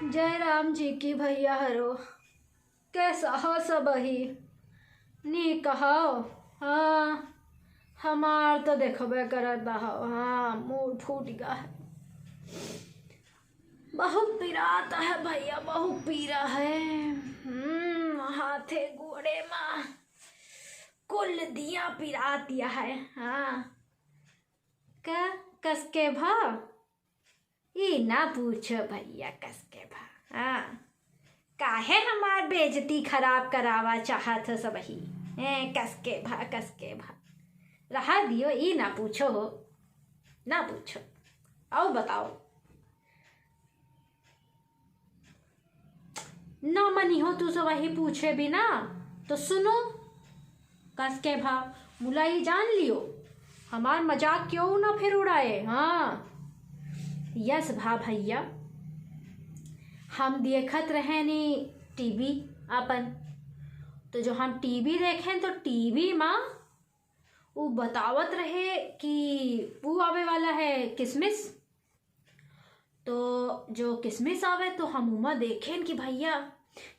जय राम जी की भैया हरो। कैसा हो सब ही नी कहो। हाँ हमार तो देखबे करत हो। हाँ मूड फूट गया है। बहुत पीराता है भैया, बहुत पीरा है। हाथे गोड़े में कुल दिया पिरा दिया है। हाँ का कसके भा ई ना पूछो भैया, कसके भा। हाँ काहे हमार बेइज्जती खराब करावा चाहत हो सब ही। कसके भा रहा दियो, ई ना पूछो हो, ना पूछो। आओ बताओ ना मनी हो तू सब वही पूछे भी ना तो सुनो। कसके भा मुलाई जान लियो, हमार मजाक क्यों ना फिर उड़ाए। हाँ यस भा भैया, हम देखत रहे नी टीवी अपन। तो जो हम टीवी देखें तो टीवी माँ वो बतावत रहे कि वो आवे वाला है किसमिस। तो जो किसमिस आवे तो हम उमा देखें कि भैया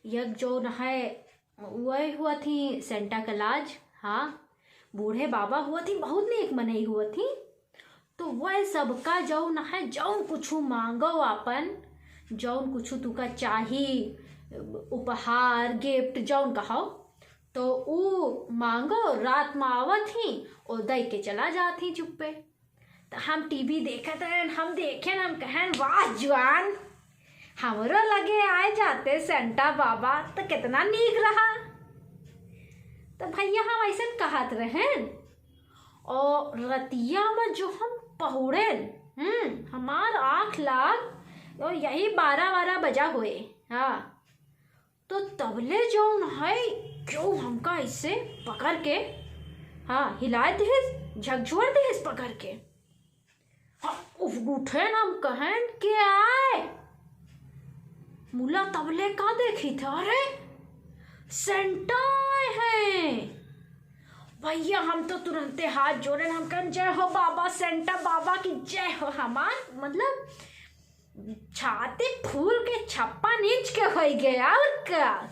यह जो न है वह हुआ थी सेंटा क्लॉज। हाँ बूढ़े बाबा हुआ थी, बहुत नेक मनई हुआ थी। तो वह सबका जो न है जौन कुछ मांगो अपन, जौन कुछ तुका चाही उपहार गिफ्ट जौन कहो तो वो मांगो, रात में आवत ही और दे के चला जाती चुप्पे। तो हम टीवी देखते हैं, हम देखें हम कहें वाह जवान, हमरो लगे आए जाते सेंटा बाबा तो कितना नीक रहा। तो भैया हम ऐसे कहत रहें। और रतिया में जो हम पहुड़े हमार आँख लाग तो यही 12 बजा हुए। हाँ तो तबले जो है क्यों हमका इससे पकड़ के हाँ हिलाए दे, झकझोर दे पकड़ के। हाँ उठे ना हम कहें के आए मुला तबले का देखी था। अरे सेंटा है भैया, हम तो तुरंते हाथ जोड़े, हम कहें जय हो बाबा, सेंटा बाबा की जय हो। हमार मतलब छाती फूल के छप्पा नीच के हो गया और क्या।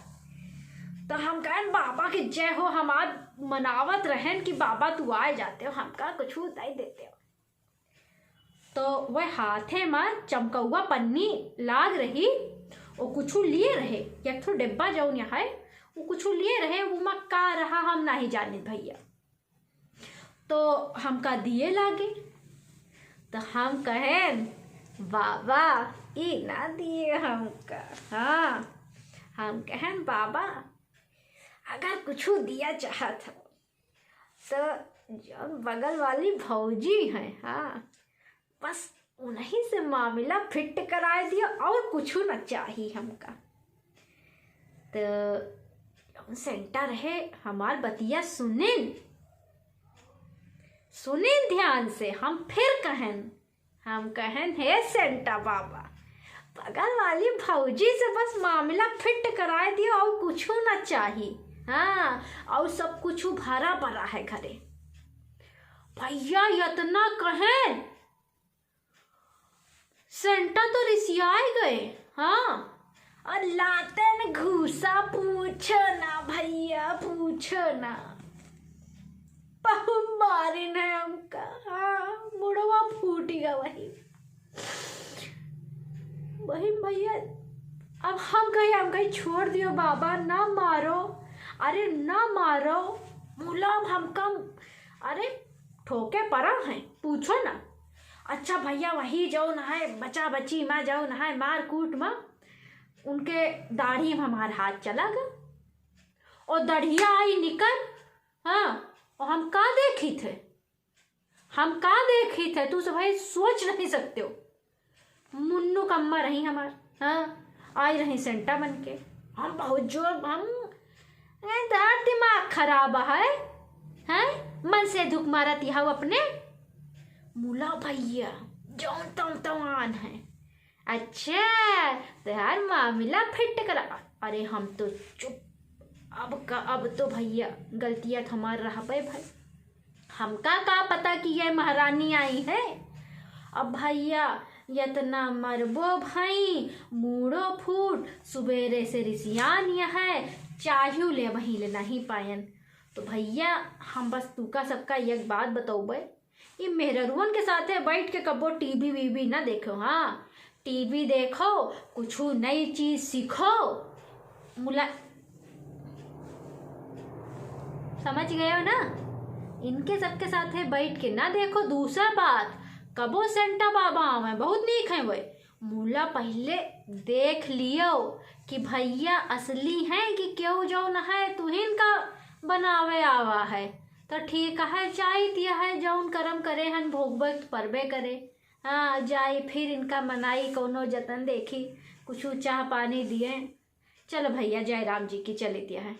तो हम कहें बाबा की जय हो, हमार मनावत रहें कि बाबा तू आए जाते हो, हमका कुछ दे देते हो। तो वह हाथे में चमकौआ पन्नी लाग रही, वो कुछ लिए रहे, एक तो डिब्बा जाऊन यहाँ वो कुछ लिए रहे, वो में का रहा हम नहीं जाने भैया। तो हमका दिए लागे तो हम कहें बाबा ई ना दिए हमका। हाँ हम कहें बाबा अगर कुछ दिया चाहत हो तो जो बगल वाली भौजी हैं, हाँ बस उन्हीं से मामला फिट कराए दियो और कुछ न चाहिए हमका। तो सेंटा रहे हमार बतिया सुनें ध्यान से। हम फिर कहें हे सेंटा बाबा बगल वाली भौजी से बस मामला फिट कराए दियो और कुछ न चाहिए। हाँ और सब कुछ भरा पड़ा है घरे। भैया इतना कहें सेंटा तो रिसियाए गए। हाँ और लाते न घूसा, पूछो ना भैया पूछो ना, बहुत मारे न हमका। हाँ मुड़वा फूट गया वही भैया। अब हम कहीं छोड़ दियो बाबा, ना मारो, अरे ना मारो मुला हमका। अरे ठोके पड़ा है पूछो ना। अच्छा भैया वही जो न है बचा बची माँ जो न है मार कूट माँ उनके दाढ़ी में हमारा हाथ चला गया और दढ़िया आई निकल। हाँ और हम का देखी थे तू सब भाई सोच नहीं सकते हो। मुन्नू कम्मा रही हमार। हाँ आई रही सेंटा बन के। हम बहुत जोर हम दिमाग खराब है मन से धुक मारत यह अपने मुला भैया जौन तवान है। अच्छा तो यार मामला फिट करा। अरे हम तो चुप। अब तो भैया गलतियाँ हमार रहा भाई, हमका का पता कि यह महारानी आई है। अब भैया यतना मरबो भाई मूड़ो फूट सुबेरे से रिसियान यह है चाहू ले वहीं ले नहीं पायन। तो भैया हम बस तुका सबका एक बात बताओ, ये मेहरुअन के साथ बैठ के कबो टीवी वीवी ना देखो। हाँ, टीवी देखो, कुछ नई चीज सीखो, मुला समझ गए हो ना। इनके सबके साथ बैठ के ना देखो। दूसरा बात, कबो सेंटा बाबा आवे बहुत नीक है वे, मुला पहले देख लियो कि भैया असली हैं कि क्यों जो न है तुहिन का बनावे आवा है। तो ठीक है, चाहिए दिया है जौन कर्म करे हन भोगबे परबे करे। हाँ, जाए फिर इनका मनाई कोनो जतन देखी, कुछ चाह पानी दिए। चलो भैया, जय राम जी की, चले दिया है।